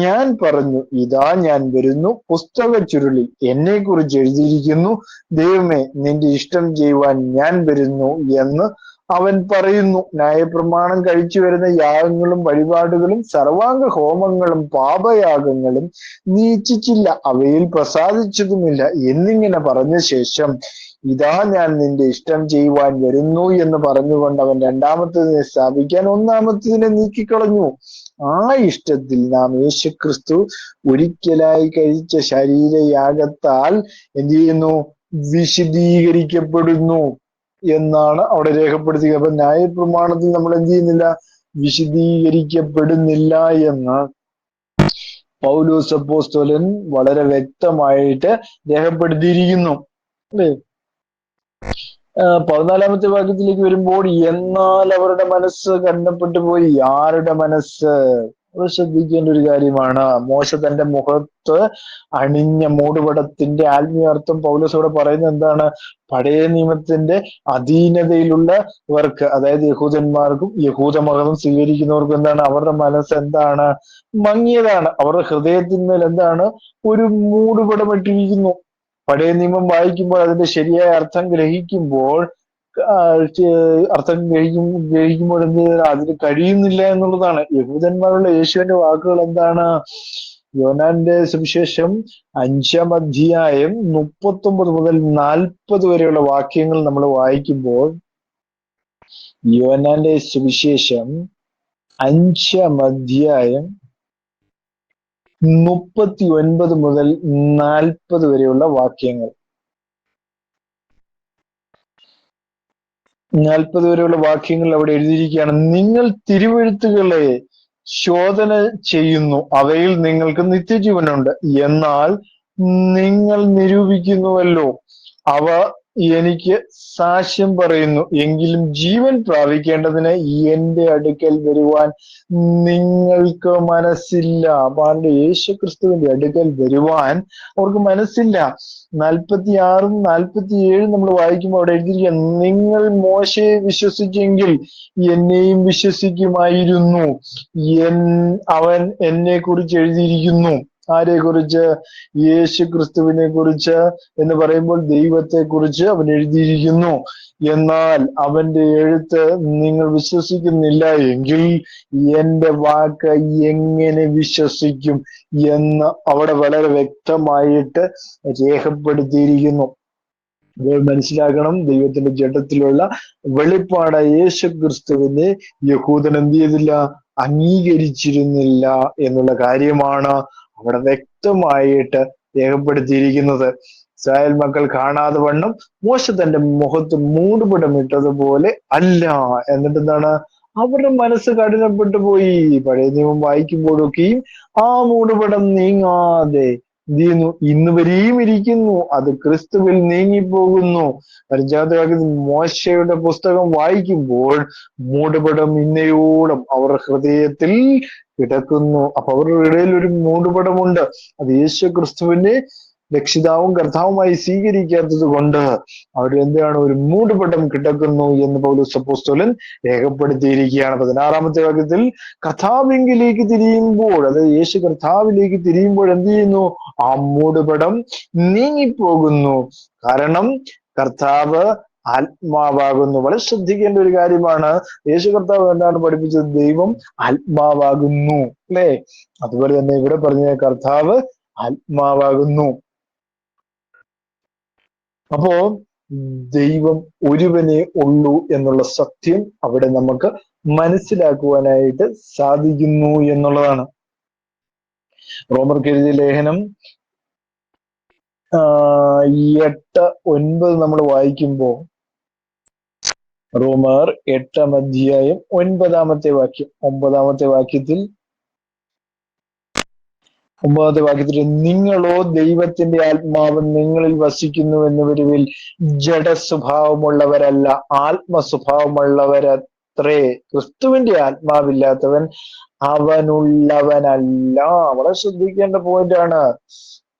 ഞാൻ പറഞ്ഞു, ഇതാ ഞാൻ വരുന്നു, പുസ്തക ചുരുളിൽ എന്നെ കുറിച്ച് എഴുതിയിരിക്കുന്നു, ദൈവമേ നിന്റെ ഇഷ്ടം ചെയ്യുവാൻ ഞാൻ വരുന്നു എന്ന് അവൻ പറയുന്നു. ന്യായപ്രമാണം കഴിച്ചു വരുന്ന യാഗങ്ങളും വഴിപാടുകളും സർവാംഗ ഹോമങ്ങളും പാപയാഗങ്ങളും നീ ഇച്ഛിച്ചില്ല, അവയിൽ പ്രസാദിച്ചതുമില്ല എന്നിങ്ങനെ പറഞ്ഞ ശേഷം ഇതാ ഞാൻ നിന്റെ ഇഷ്ടം ചെയ്യുവാൻ വരുന്നു എന്ന് പറഞ്ഞുകൊണ്ട് അവൻ രണ്ടാമത്തതിനെ സ്ഥാപിക്കാൻ ഒന്നാമത്തതിനെ നീക്കിക്കളഞ്ഞു. ആ ഇഷ്ടത്തിൽ നാം യേശുക്രിസ്തു ഒരിക്കലായി കഴിച്ച ശരീരയാഗത്താൽ എന്ത് ചെയ്യുന്നു? വിശദീകരിക്കപ്പെടുന്നു എന്നാണ് അവിടെ രേഖപ്പെടുത്തിയത്. അപ്പൊ ന്യായപ്രമാണത്തിൽ നമ്മൾ എന്ത് ചെയ്യുന്നില്ല? വിശദീകരിക്കപ്പെടുന്നില്ല എന്ന് പൗലോസ് അപ്പോസ്തലൻ വളരെ വ്യക്തമായിട്ട് രേഖപ്പെടുത്തിയിരിക്കുന്നു. അല്ലേ? 14-ാമത്തെ വാക്യത്തിലേക്ക് വരുമ്പോൾ, എന്നാൽ അവരുടെ മനസ്സ് കഠിനപ്പെട്ടു പോയി. ആരുടെ മനസ്സ്? അത് ശ്രദ്ധിക്കേണ്ട ഒരു കാര്യമാണ്. മോശ തന്റെ മുഖത്ത് അണിഞ്ഞ മൂടുപടത്തിന്റെ ആത്മീയാർത്ഥം പൗലോസോടെ പറയുന്നത് എന്താണ്? പഴയ നിയമത്തിന്റെ അധീനതയിലുള്ളവർക്ക്, അതായത് യഹൂദന്മാർക്കും യഹൂദമതം സ്വീകരിക്കുന്നവർക്കും എന്താണ്? അവരുടെ മനസ്സ് എന്താണ്? മങ്ങിയതാണ്. അവരുടെ ഹൃദയത്തിന്മേൽ എന്താണ്? ഒരു മൂടുപടം ഇട്ടിരിക്കുന്നു. പഴയ നിയമം വായിക്കുമ്പോൾ അതിന്റെ ശരിയായ അർത്ഥം ഗ്രഹിക്കുമ്പോൾ അതിന് കഴിയുന്നില്ല എന്നുള്ളതാണ്. യഹൂദന്മാരുള്ള യേശുവിന്റെ വാക്കുകൾ എന്താണ്? യോഹന്നാന്റെ സുവിശേഷം 5-ാം അധ്യായം 39 മുതൽ 40 വരെയുള്ള വാക്യങ്ങൾ നമ്മൾ വായിക്കുമ്പോൾ, യോഹന്നാന്റെ സുവിശേഷം 5-ാം അധ്യായം 39 മുതൽ 40 വരെയുള്ള വാക്യങ്ങൾ, 40 വരെയുള്ള വാക്യങ്ങൾ അവിടെ എഴുതിയിരിക്കുകയാണ്. നിങ്ങൾ തിരുവെഴുത്തുകളെ ശോധന ചെയ്യുന്നു, അവയിൽ നിങ്ങൾക്ക് നിത്യജീവനുണ്ട്. എന്നാൽ നിങ്ങൾ നിരൂപിക്കുന്നുവല്ലോ, അവ എനിക്ക് സാക്ഷ്യം പറയുന്നു. എങ്കിലും ജീവൻ പ്രാപിക്കേണ്ടതിന് എന്റെ അടുക്കൽ വരുവാൻ നിങ്ങൾക്ക് മനസ്സില്ല. അപ്പാണ്ട് യേശു ക്രിസ്തുവിന്റെ അടുക്കൽ വരുവാൻ അവർക്ക് മനസ്സില്ല. 46-ഉം 47-ഉം നമ്മൾ വായിക്കുമ്പോൾ അവിടെ എഴുതിയിരിക്കുക, നിങ്ങൾ മോശയെ വിശ്വസിച്ചെങ്കിൽ എന്നെയും വിശ്വസിക്കുമായിരുന്നു. അവൻ എന്നെ കുറിച്ച് എഴുതിയിരിക്കുന്നു. ആരെ കുറിച്ച്? യേശു ക്രിസ്തുവിനെ കുറിച്ച് എന്ന് പറയുമ്പോൾ ദൈവത്തെ കുറിച്ച് അവൻ എഴുതിയിരിക്കുന്നു. എന്നാൽ അവന്റെ എഴുത്ത് നിങ്ങൾ വിശ്വസിക്കുന്നില്ല എങ്കിൽ എന്റെ വാക്ക് എങ്ങനെ വിശ്വസിക്കും എന്ന് അവിടെ വളരെ വ്യക്തമായിട്ട് രേഖപ്പെടുത്തിയിരിക്കുന്നു. അപ്പോൾ മനസ്സിലാക്കണം, ദൈവത്തിന്റെ ജഡത്തിലുള്ള വെളിപ്പാട് യേശു ക്രിസ്തുവിനെ യഹൂദൻ എന്ത് ചെയ്തില്ല? അംഗീകരിച്ചിരുന്നില്ല എന്നുള്ള കാര്യമാണ് അവിടെ വ്യക്തമായിട്ട് രേഖപ്പെടുത്തിയിരിക്കുന്നത്. ഇസ്രായേൽ മക്കൾ കാണാതെ വണ്ണം മോശ തന്റെ മുഖത്ത് മൂടുപടം ഇട്ടതുപോലെ അല്ല. എന്നിട്ട് എന്താണ്? അവരുടെ മനസ്സ് കഠിനപ്പെട്ടു പോയി. പഴയ നിയമം വായിക്കുമ്പോഴൊക്കെയും ആ മൂടുപടം നീങ്ങാതെ എന്ത് ചെയ്യുന്നു? ഇന്ന് വരെയും ഇരിക്കുന്നു. അത് ക്രിസ്തുവിൽ നീങ്ങിപ്പോകുന്നു. 5-ാമത്തെ വാക്യത്തിൽ മോശയുടെ പുസ്തകം വായിക്കുമ്പോൾ മൂടുപടം ഇന്നയോളം അവരുടെ ഹൃദയത്തിൽ കിടക്കുന്നു. അപ്പൊ അവരുടെ ഇടയിൽ ഒരു മൂടുപടമുണ്ട്. അത് യേശു ക്രിസ്തുവിനെ രക്ഷിതാവും കർത്താവുമായി സ്വീകരിക്കാത്തത് കൊണ്ട് അവരെന്താണ്? ഒരു മൂടുപടം കിടക്കുന്നു എന്ന് പൗലോസ് അപ്പോസ്തലൻ രേഖപ്പെടുത്തിയിരിക്കുകയാണ്. 16-ാമത്തെ വാക്യത്തിൽ കർത്താവിലേക്ക് തിരിയുമ്പോൾ, അതായത് യേശു കർത്താവിലേക്ക് തിരിയുമ്പോൾ എന്ത് ചെയ്യുന്നു? ആ മൂടുപടം നീങ്ങിപ്പോകുന്നു. കാരണം കർത്താവ് ആത്മാവാകുന്നു. വളരെ ശ്രദ്ധിക്കേണ്ട ഒരു കാര്യമാണ്. യേശു കർത്താവ് എന്താണ് പഠിപ്പിച്ചത്? ദൈവം ആത്മാവാകുന്നു, അല്ലേ? അതുപോലെ തന്നെ ഇവിടെ പറഞ്ഞ കർത്താവ് ആത്മാവാകുന്നു. അപ്പോ ദൈവം ഒരുവനേ ഉള്ളൂ എന്നുള്ള സത്യം അവിടെ നമുക്ക് മനസ്സിലാക്കുവാനായിട്ട് സാധിക്കുന്നു എന്നുള്ളതാണ്. റോമർക്ക് എഴുതിയ ലേഖനം 8-9 നമ്മൾ വായിക്കുമ്പോൾ, റോമർ 8-ാം അധ്യായം 9-ാമത്തെ വാക്യം, 9-ാമത്തെ വാക്യത്തിൽ നിങ്ങളോ ദൈവത്തിന്റെ ആത്മാവ് നിങ്ങളിൽ വസിക്കുന്നു എന്ന് വരുവിൽ ജഡസ്വഭാവമുള്ളവരല്ല, ആത്മസ്വഭാവമുള്ളവരത്രേ. ക്രിസ്തുവിന്റെ ആത്മാവില്ലാത്തവൻ അവനുള്ളവനല്ല. വളരെ ശ്രദ്ധിക്കേണ്ട പോയിന്റാണ്.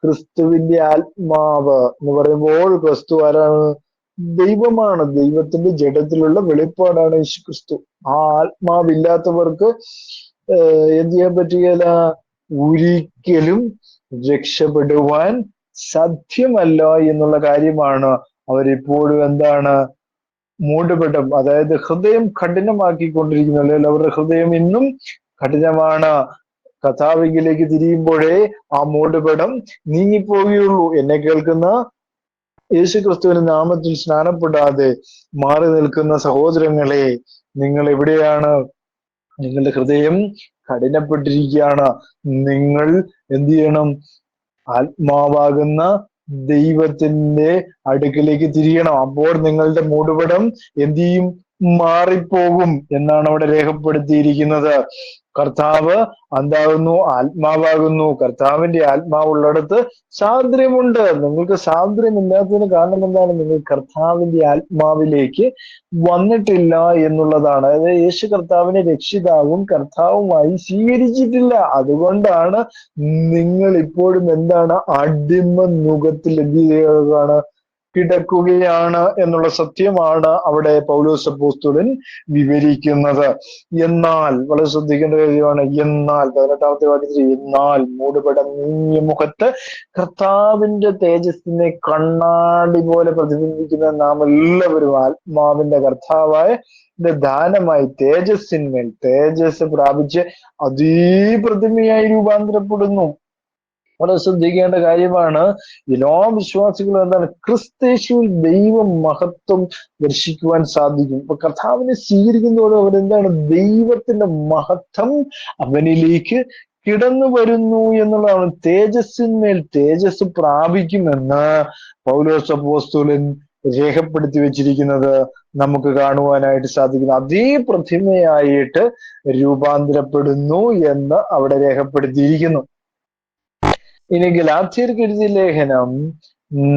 ക്രിസ്തുവിന്റെ ആത്മാവ് എന്ന് പറയുമ്പോൾ ക്രിസ്തു ആരാണ്? ദൈവമാണ്. ദൈവത്തിന്റെ ജഡത്തിലുള്ള വെളിപ്പാടാണ് യേശു ക്രിസ്തു. ആ ആത്മാവില്ലാത്തവർക്ക് എന്ത് ചെയ്യാൻ പറ്റുകയില്ല? ഒരിക്കലും രക്ഷപ്പെടുവാൻ സാധ്യമല്ല എന്നുള്ള കാര്യമാണ്. അവരിപ്പോഴും എന്താണ്? മൂടുപടം, അതായത് ഹൃദയം കഠിനമാക്കിക്കൊണ്ടിരിക്കുന്നു. അല്ലെങ്കിൽ അവരുടെ ഹൃദയം ഇന്നും കഠിനമാണ്. കർത്താവിലേക്ക് തിരിയുമ്പോഴേ ആ മൂടുപടം നീങ്ങിപ്പോവുകയുള്ളൂ. എന്നെ കേൾക്കുന്ന യേശു ക്രിസ്തുവിന്റെ നാമത്തിൽ സ്നാനപ്പെടാതെ മാറി നിൽക്കുന്ന സഹോദരങ്ങളെ, നിങ്ങൾ എവിടെയാണ്? നിങ്ങളുടെ ഹൃദയം കഠിനപ്പെട്ടിരിക്കുകയാണ്. നിങ്ങൾ എന്ത് ചെയ്യണം? ആത്മാവാകുന്ന ദൈവത്തിന്റെ അടുക്കിലേക്ക് തിരിയണം. അപ്പോൾ നിങ്ങളുടെ മൂടുപടം എന്ത് ചെയ്യും? മാറിപ്പോകും എന്നാണ് അവിടെ രേഖപ്പെടുത്തിയിരിക്കുന്നത്. കർത്താവ് എന്താകുന്നു? ആത്മാവാകുന്നു. കർത്താവിന്റെ ആത്മാവുള്ളിടത്ത് സ്വാതന്ത്ര്യമുണ്ട്. നിങ്ങൾക്ക് സ്വാതന്ത്ര്യമില്ലാത്തതിന് കാരണം എന്താണ്? നിങ്ങൾ കർത്താവിന്റെ ആത്മാവിലേക്ക് വന്നിട്ടില്ല എന്നുള്ളതാണ്. അതായത് യേശു കർത്താവിനെ രക്ഷിതാവും കർത്താവുമായി സ്വീകരിച്ചിട്ടില്ല. അതുകൊണ്ടാണ് നിങ്ങൾ ഇപ്പോഴും എന്താണ്? അടിമ നുകത്തിൽ എന്ത് ചെയ്യുകയാണ്? കിടക്കുകയാണ് എന്നുള്ള സത്യമാണ് അവിടെ പൗലോസ് അപ്പോസ്തലൻ വിവരിക്കുന്നത്. എന്നാൽ വളരെ ശ്രദ്ധിക്കേണ്ട കാര്യമാണ്. എന്നാൽ 18-ാമത്തെ വാക്യത്തിൽ എന്നാൽ മൂടുപടം നീങ്ങിയ മുഖത്ത് കർത്താവിന്റെ തേജസ്സിനെ കണ്ണാടി പോലെ പ്രതിബിംബിക്കുന്ന നാം എല്ലാവരും ആത്മാവിന്റെ കർത്താവായ ദാനമായി തേജസ്സിന്മേൽ തേജസ് പ്രാപിച്ച് അതേ പ്രതിമയായി രൂപാന്തരപ്പെടുന്നു. വളരെ ശ്രദ്ധിക്കേണ്ട കാര്യമാണ്. എല്ലാ വിശ്വാസികളും എന്താണ്? ക്രിസ്തേശുവിൽ ദൈവം മഹത്വം ദർശിക്കുവാൻ സാധിക്കും. അപ്പൊ കർത്താവിനെ സ്വീകരിക്കുന്നതോടെ അവരെന്താണ്? ദൈവത്തിന്റെ മഹത്വം അവനിലേക്ക് കിടന്നു വരുന്നു എന്നുള്ളതാണ്. തേജസ്സിന്മേൽ തേജസ് പ്രാപിക്കുമെന്ന് പൗലോസ് അപ്പോസ്തലൻ രേഖപ്പെടുത്തി വെച്ചിരിക്കുന്നത് നമുക്ക് കാണുവാനായിട്ട് സാധിക്കുന്നു. അതേ പ്രതിമയായിട്ട് രൂപാന്തരപ്പെടുന്നു എന്ന് അവിടെ രേഖപ്പെടുത്തിയിരിക്കുന്നു. ഇനി ഗലാത്യർക്ക് എഴുതിയ ലേഖനം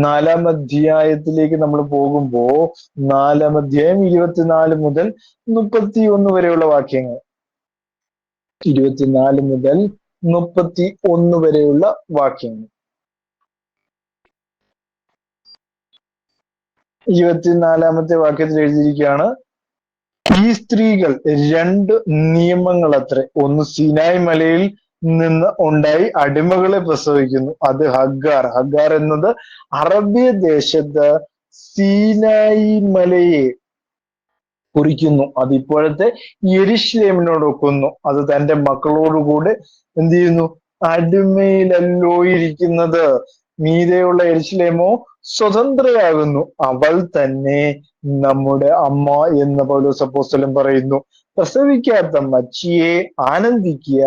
4-ാം അധ്യായത്തിലേക്ക് നമ്മൾ പോകുമ്പോ 4-ാം അധ്യായം 24 മുതൽ 31 വരെയുള്ള വാക്യങ്ങൾ, 24 മുതൽ 31 വരെയുള്ള വാക്യങ്ങൾ. 24-ാമത്തെ വാക്യത്തിൽ എഴുതിയിരിക്കുകയാണ്, ഈ സ്ത്രീകൾ 2 നിയമങ്ങൾ അത്രേ. ഒന്ന് സീനായ് മലയിൽ നിന്ന് ഉണ്ടായി അടിമകളെ പ്രസവിക്കുന്നു. അത് ഹഗ്ഗാർ. ഹഗ്ഗാർ എന്നത് അറബ്യ ദേശത്ത് സീനായി മലയെ കുറിക്കുന്നു. അത് ഇപ്പോഴത്തെ യെരുശലേമിനോട് ഒക്കുന്നു. അത് തന്റെ മക്കളോടുകൂടെ എന്ത് ചെയ്യുന്നു? അടിമയിലല്ലോ ഇരിക്കുന്നത്. മീതെയുള്ള യെരുശലേമോ സ്വതന്ത്രയാകുന്നു. അവൾ തന്നെ നമ്മുടെ അമ്മ എന്ന് പൗലോസ് അപ്പോസ്തലൻ പറയുന്നു. പ്രസവിക്കാത്ത മച്ചിയെ ആനന്ദിക്കുക,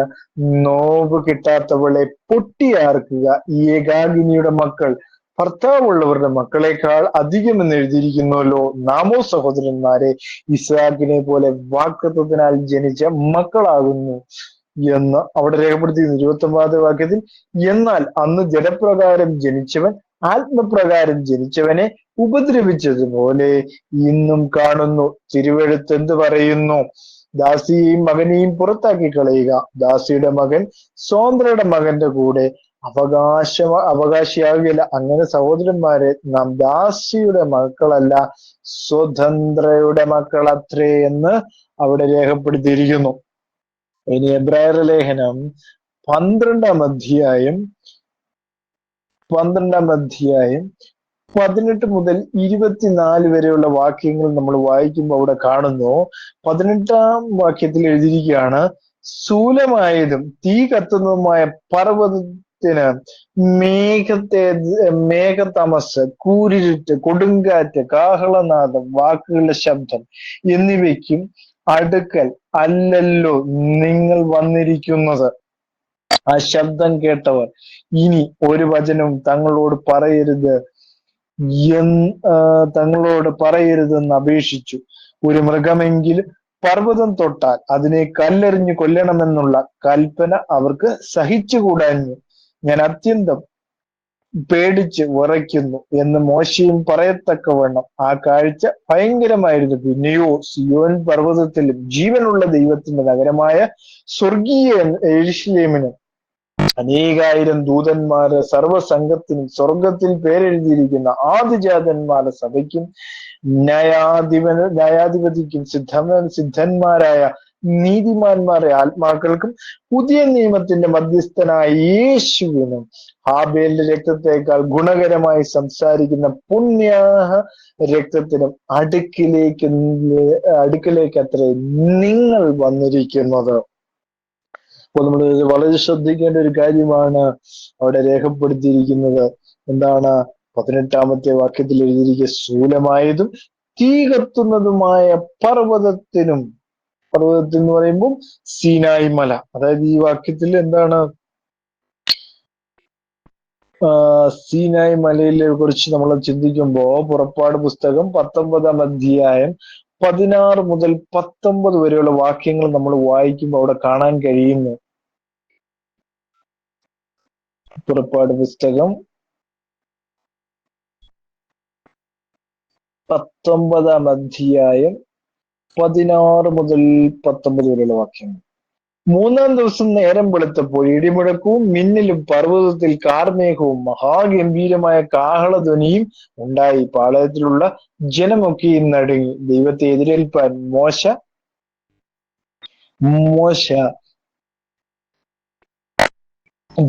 നോവ് കിട്ടാത്തവളെ പൊട്ടിയാർക്കുക. ഈ ഏകാകിനിയുടെ മക്കൾ ഭർത്താവുള്ളവരുടെ മക്കളെക്കാൾ അധികമെന്ന് എഴുതിയിരിക്കുന്നുവല്ലോ. നാമോ സഹോദരന്മാരെ ഇസ്ഹാക്കിനെ പോലെ വാഗ്ദത്തത്തിനാൽ ജനിച്ച മക്കളാകുന്നു എന്ന് അവിടെ രേഖപ്പെടുത്തിയിരുന്നു. 29-ാമത്തെ വാക്യത്തിൽ എന്നാൽ അന്ന് ജഡപ്രകാരം ജനിച്ചവൻ ആത്മപ്രകാരം ജനിച്ചവനെ ഉപദ്രവിച്ചതുപോലെ ഇന്നും കാണുന്നു. തിരുവെഴുത്ത് എന്ത് പറയുന്നു? ദാസിയെയും മകനെയും പുറത്താക്കി കളയുക. ദാസിയുടെ മകൻ സ്വതന്ത്രയുടെ മകന്റെ കൂടെ അവകാശിയാകില്ല. അങ്ങനെ സഹോദരന്മാരെ, നാം ദാസിയുടെ മക്കളല്ല, സ്വതന്ത്രയുടെ മക്കളത്രേ എന്ന് അവിടെ രേഖപ്പെടുത്തിയിരിക്കുന്നു. ഇനി എബ്രായർ ലേഖനം 12-ാം അധ്യായം 18 മുതൽ 24 വരെയുള്ള വാക്യങ്ങൾ നമ്മൾ വായിക്കുമ്പോൾ അവിടെ കാണുന്നു. 18-ാം വാക്യത്തിൽ എഴുതിയിരിക്കുകയാണ്, സ്ഥൂലമായതും തീ കത്തുന്നതുമായ പർവ്വതത്തിന് മേഘതമസ്, കൂരിരുട്ട്, കൊടുങ്കാറ്റ്, കാഹളനാദം, വാക്കുകളുടെ ശബ്ദം എന്നിവയ്ക്കും അടുക്കൽ അല്ലല്ലോ നിങ്ങൾ വന്നിരിക്കുന്നത്. ആ ശബ്ദം കേട്ടവർ ഇനി ഒരു വചനവും തങ്ങളോട് പറയരുതെന്ന് അപേക്ഷിച്ചു. ഒരു മൃഗമെങ്കിലും പർവ്വതം തൊട്ടാൽ അതിനെ കല്ലെറിഞ്ഞു കൊല്ലണമെന്നുള്ള കൽപ്പന അവർക്ക് സഹിച്ചുകൂടാഞ്ഞു. ഞാൻ അത്യന്തം പേടിച്ച് വിറയ്ക്കുന്നു എന്ന് മോശയും പറയത്തക്കവണ്ണം ആ കാഴ്ച ഭയങ്കരമായിരുന്നു. പിന്നെയോ സിയോൻ പർവ്വതത്തിലും ജീവനുള്ള ദൈവത്തിന്റെ നഗരമായ സ്വർഗീയ യെരുശലേമിനും അനേകായിരം ദൂതന്മാര് സർവസംഘത്തിനും സ്വർഗത്തിൽ പേരെഴുതിയിരിക്കുന്ന ആദിജാതന്മാരുടെ സഭയ്ക്കും ന്യായാധിപതിക്കും സിദ്ധന്മാരായ നീതിമാന്മാരെ ആത്മാക്കൾക്കും പുതിയ നിയമത്തിന്റെ മധ്യസ്ഥനായ യേശുവിനും ഹാബേലിന്റെ രക്തത്തെക്കാൾ ഗുണകരമായി സംസാരിക്കുന്ന പുണ്യ രക്തത്തിനും അടുക്കിലേക്ക് അത്രേ നിങ്ങൾ വന്നിരിക്കുന്നത്. അപ്പോൾ നമ്മൾ വളരെ ശ്രദ്ധിക്കേണ്ട ഒരു കാര്യമാണ് അവിടെ രേഖപ്പെടുത്തിയിരിക്കുന്നത്. എന്താണ്? 18-ാമത്തെ വാക്യത്തിൽ എഴുതിയിരിക്കുക, സ്ഥൂലമായതും തീ കത്തുന്നതുമായ പർവ്വതത്തിന് എന്ന് പറയുമ്പോൾ സീനായി മല. അതായത് ഈ വാക്യത്തിൽ എന്താണ്? സീനായി മലയിലെ കുറിച്ച് നമ്മൾ ചിന്തിക്കുമ്പോ പുറപ്പാട് പുസ്തകം 19-ാം അധ്യായം 16 മുതൽ 19 വരെയുള്ള വാക്യങ്ങൾ നമ്മൾ വായിക്കുമ്പോൾ അവിടെ കാണാൻ കഴിയുന്നു. പുറപ്പാട് പുസ്തകം 19-ാം അധ്യായം 16 മുതൽ 19 വരെയുള്ള വാക്യങ്ങൾ. 3-ാം ദിവസം നേരം വെളുത്തപ്പോൾ ഇടിമുഴക്കവും മിന്നലും പർവ്വതത്തിൽ കാർമേഘവും മഹാഗംഭീരമായ കാഹളധ്വനിയും ഉണ്ടായി. പാളയത്തിലുള്ള ജനമൊക്കെയും നടുങ്ങി. ദൈവത്തെ എതിരേൽപ്പാൻ മോശ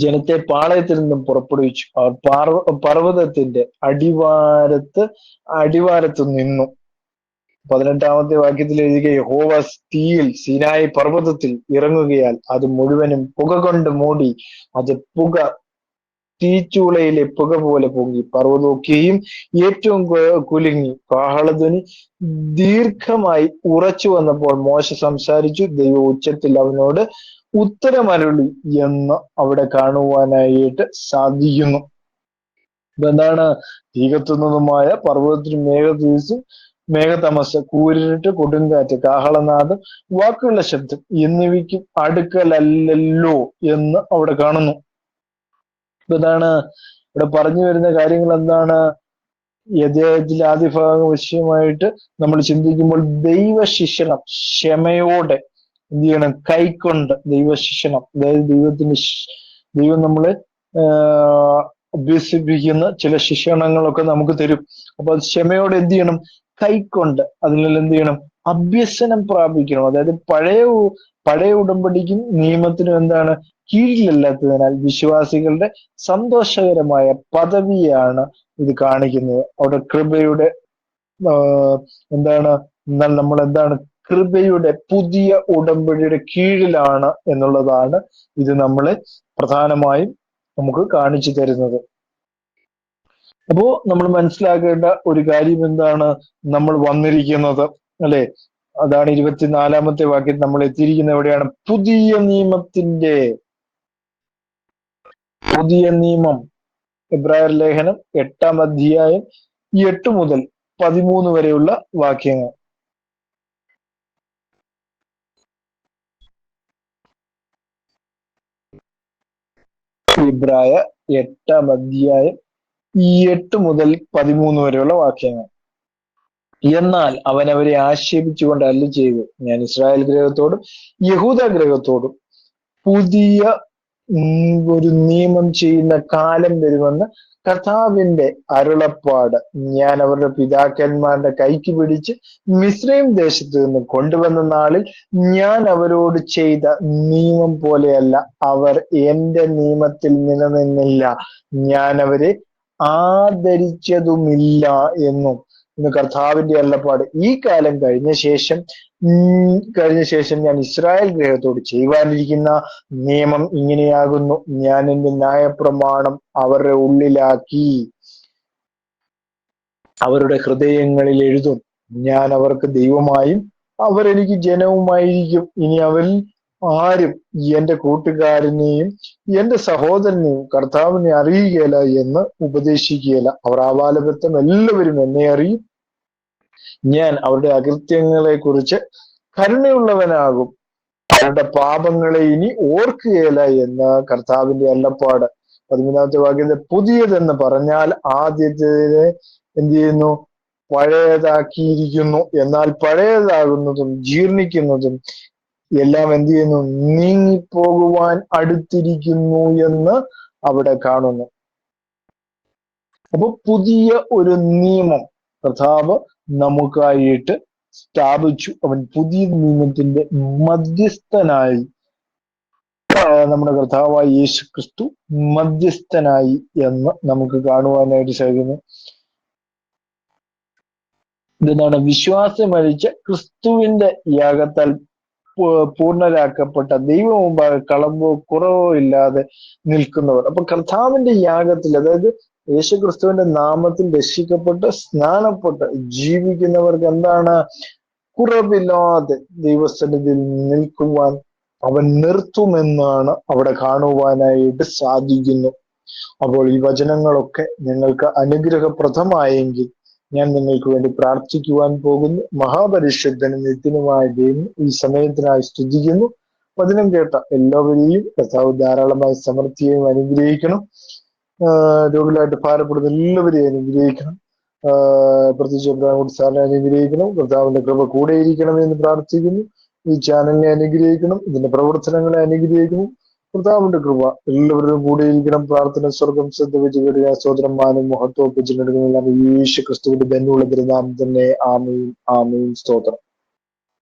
ജനത്തെ പാളയത്തിൽ നിന്നും പുറപ്പെടുവിച്ചു. അവർ പർവ്വതത്തിന്റെ അടിവാരത്ത് നിന്നു. 18-ാമത്തെ വാക്യത്തിൽ എഴുതുക, യഹോവ തീയിൽ സീനായി പർവ്വതത്തിൽ ഇറങ്ങുകയാൽ അത് മുഴുവനും പുക കൊണ്ട് മൂടി. അത് തീച്ചൂളയിലെ പുക പോലെ പൊങ്ങി. പർവ്വതമൊക്കെയും ഏറ്റവും കുലുങ്ങി. കാഹളധ്വനി ദീർഘമായി ഉറച്ചു വന്നപ്പോൾ മോശ സംസാരിച്ചു. ദൈവ ഉച്ചത്തിൽ അവനോട് ഉത്തരമരുളി എന്ന് അവിടെ കാണുവാനായിട്ട് സാധിക്കുന്നു. എന്താണ്? തീ കത്തുന്നതുമായ പർവ്വതത്തിന് മേഘതമസ്, കൂരിട്ട്, കൊടുങ്കാറ്റ്, കാഹളനാദം, വാക്കുകളുടെ ശബ്ദം എന്നിവയ്ക്കും അടുക്കലല്ലോ എന്ന് അവിടെ കാണുന്നു. എന്താണ് ഇവിടെ പറഞ്ഞു വരുന്ന കാര്യങ്ങൾ? എന്താണ്? യഥേയത്തിലെ ആദ്യ ഭാഗം വിഷയമായിട്ട് നമ്മൾ ചിന്തിക്കുമ്പോൾ ദൈവശിക്ഷണം ക്ഷമയോടെ എന്ത് ചെയ്യണം? കൈക്കൊണ്ട് ദൈവശിക്ഷണം, അതായത് ദൈവം നമ്മളെ അഭ്യസിപ്പിക്കുന്ന ചില ശിക്ഷണങ്ങളൊക്കെ നമുക്ക് തരും. അപ്പൊ അത് ക്ഷമയോടെ എന്ത് ചെയ്യണം? കൈക്കൊണ്ട് അതിനെല്ലാം എന്ത് ചെയ്യണം? അഭ്യസനം പ്രാപിക്കണം. അതായത് പഴയ ഉടമ്പടിക്കും നിയമത്തിനും എന്താണ്? കീഴിലല്ലാത്തതിനാൽ വിശ്വാസികളുടെ സന്തോഷകരമായ പദവിയാണ് ഇത് കാണിക്കുന്നത്. അവിടെ കൃപയുടെ നമ്മൾ കൃപയുടെ പുതിയ ഉടമ്പടിയുടെ കീഴിലാണ് എന്നുള്ളതാണ് ഇത് നമ്മളെ പ്രധാനമായും നമുക്ക് കാണിച്ചു തരുന്നത്. അപ്പോ നമ്മൾ മനസ്സിലാക്കേണ്ട ഒരു കാര്യം എന്താണ്? നമ്മൾ വന്നിരിക്കുന്നത്, അല്ലെ? അതാണ് 24-ാമത്തെ വാക്യം നമ്മൾ എത്തിയിരിക്കുന്നത് എവിടെയാണ്? പുതിയ നിയമം. എബ്രായർ ലേഖനം 8-ാം അധ്യായം 8 മുതൽ 13 വരെയുള്ള വാക്യങ്ങൾ. എബ്രായർ 8-ാം അധ്യായം 8 മുതൽ 13 വരെയുള്ള വാക്യങ്ങൾ. എന്നാൽ അവൻ അവരെ ആക്ഷേപിച്ചുകൊണ്ട് അരുളി ചെയ്തു, ഞാൻ ഇസ്രായേൽ ഗൃഹത്തോടും യഹൂദ ഗൃഹത്തോടും പുതിയ ഒരു നിയമം ചെയ്യുന്ന കാലം വരുമെന്ന് കർത്താവിന്റെ അരുളപ്പാട്. ഞാൻ അവരുടെ പിതാക്കന്മാരുടെ കൈക്ക് പിടിച്ച് മിസ്രയീം ദേശത്ത് നിന്ന് കൊണ്ടുവന്ന നാളിൽ ഞാൻ അവരോട് ചെയ്ത നിയമം പോലെയല്ല. അവർ എന്റെ നിയമത്തിൽ നിലനിന്നില്ല, ഞാൻ അവരെ ആദരിച്ചതുമില്ല എന്നും ഇന്ന് കർത്താവിന്റെ അരുളപ്പാട്. ഈ കാലം കഴിഞ്ഞ ശേഷം ഞാൻ ഇസ്രായേൽ ഗൃഹത്തോട് ചെയ്യുവാനിരിക്കുന്ന നിയമം ഇങ്ങനെയാകുന്നു. ഞാൻ എന്റെ ന്യായപ്രമാണം അവരുടെ ഉള്ളിലാക്കി അവരുടെ ഹൃദയങ്ങളിൽ എഴുതും. ഞാൻ അവർക്ക് ദൈവമായും അവർ എനിക്ക് ജനവുമായിരിക്കും. ഇനി അവരിൽ ആരും എന്റെ കൂട്ടുകാരനെയും എന്റെ സഹോദരനെയും കർത്താവിനെ അറിയുകയില്ല എന്ന് ഉപദേശിക്കുകയില്ല. അവർ ആബാലവൃത്തം എല്ലാവരും എന്നെ അറിയും. ഞാൻ അവരുടെ അകൃത്യങ്ങളെ കുറിച്ച് കരുണയുള്ളവനാകും. അവരുടെ പാപങ്ങളെ ഇനി ഓർക്കുകയില്ല എന്ന് കർത്താവിന്റെ അരുളപ്പാട്. 13-ാമത്തെ വാക്യത്തെ പുതിയതെന്ന് പറഞ്ഞാൽ ആദ്യത്തേതിനെ എന്ത് ചെയ്യുന്നു? പഴയതാക്കിയിരിക്കുന്നു. എന്നാൽ പഴയതാകുന്നതും ജീർണിക്കുന്നതും എല്ലാം എന്ത് ചെയ്യുന്നു? നീങ്ങിപ്പോകുവാൻ അടുത്തിരിക്കുന്നു എന്ന് അവിടെ കാണുന്നു. അപ്പൊ പുതിയ ഒരു നിയമം കർത്താവ് നമുക്കായിട്ട് സ്ഥാപിച്ചു. അവൻ പുതിയ നിയമത്തിന്റെ മധ്യസ്ഥനായി, നമ്മുടെ കർത്താവായ യേശു ക്രിസ്തു മധ്യസ്ഥനായി എന്ന് നമുക്ക് കാണുവാനായിട്ട് സാധിക്കുന്നു. ഇതെന്താണ്? വിശ്വാസം മരിച്ച ക്രിസ്തുവിന്റെ യാഗത്താൽ പൂർണ്ണരാക്കപ്പെട്ട ദൈവം മുമ്പാകെ കളമ്പോ കുറവോ ഇല്ലാതെ നിൽക്കുന്നവർ. അപ്പൊ കർത്താവിന്റെ യാഗത്തിൽ, അതായത് യേശു ക്രിസ്തുവിന്റെ നാമത്തിൽ രക്ഷിക്കപ്പെട്ട് സ്നാനപ്പെട്ട് ജീവിക്കുന്നവർക്ക് എന്താണ്? കുറവില്ലാതെ ദൈവസന്നിധിയിൽ നിൽക്കുവാൻ അവൻ നിർത്തുമെന്നാണ് അവിടെ കാണുവാനായിട്ട് സാധിക്കുന്നു. അപ്പോൾ ഈ വചനങ്ങളൊക്കെ നിങ്ങൾക്ക് അനുഗ്രഹപ്രദമായെങ്കിൽ ഞാൻ നിങ്ങൾക്ക് വേണ്ടി പ്രാർത്ഥിക്കുവാൻ പോകുന്നു. മഹാപരിശുദ്ധനും നിത്യനുമായ ദൈവം ഈ സമയത്തിനായി സ്തുതിക്കുന്നു. വചനം കേട്ട എല്ലാവരെയും കർത്താവ് ധാരാളമായി സമൃദ്ധിയെയും അനുഗ്രഹിക്കണം. രോഗികളായിട്ട് ഭാരപ്പെടുന്ന എല്ലാവരെയും അനുഗ്രഹിക്കണം. പ്രത്യേകിച്ച് എബ്രാഹിം സാറിനെ അനുഗ്രഹിക്കണം. കർത്താവിന്റെ കൃപ കൂടെ ഇരിക്കണം എന്ന് പ്രാർത്ഥിക്കുന്നു. ഈ ചാനലിനെ അനുഗ്രഹിക്കണം. ഇതിന്റെ പ്രവർത്തനങ്ങളെ അനുഗ്രഹിക്കണം. കർത്താവിന്റെ കൃപ എല്ലാവരും കൂടെ ഇരിക്കണം. പ്രാർത്ഥന സ്വർഗം ശ്രദ്ധ വെച്ച് കേട്ടുക. സ്തോത്രമാനും മഹത്വം യേശു ക്രിസ്തുവിന്റെ ധന്യമുള്ള തിരുനാമം തന്നെ. ആമീൻ ആമീൻ. സ്തോത്രം.